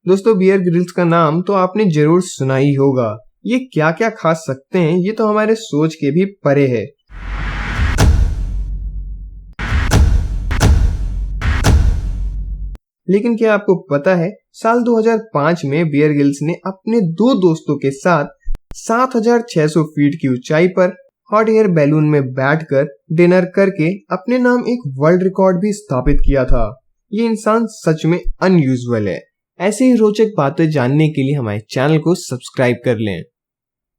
दोस्तों Bear Grylls का नाम तो आपने जरूर सुना ही होगा। ये क्या क्या खा सकते हैं ये तो हमारे सोच के भी परे है। लेकिन क्या आपको पता है साल 2005 में बियर ग्रिल्स ने अपने दो दोस्तों के साथ 7,600 फीट की ऊंचाई पर हॉट एयर बैलून में बैठकर डिनर करके अपने नाम एक वर्ल्ड रिकॉर्ड भी स्थापित किया था। ये इंसान सच में अनयूजुअल है। ऐसे ही रोचक बातें जानने के लिए हमारे चैनल को सब्सक्राइब कर लें।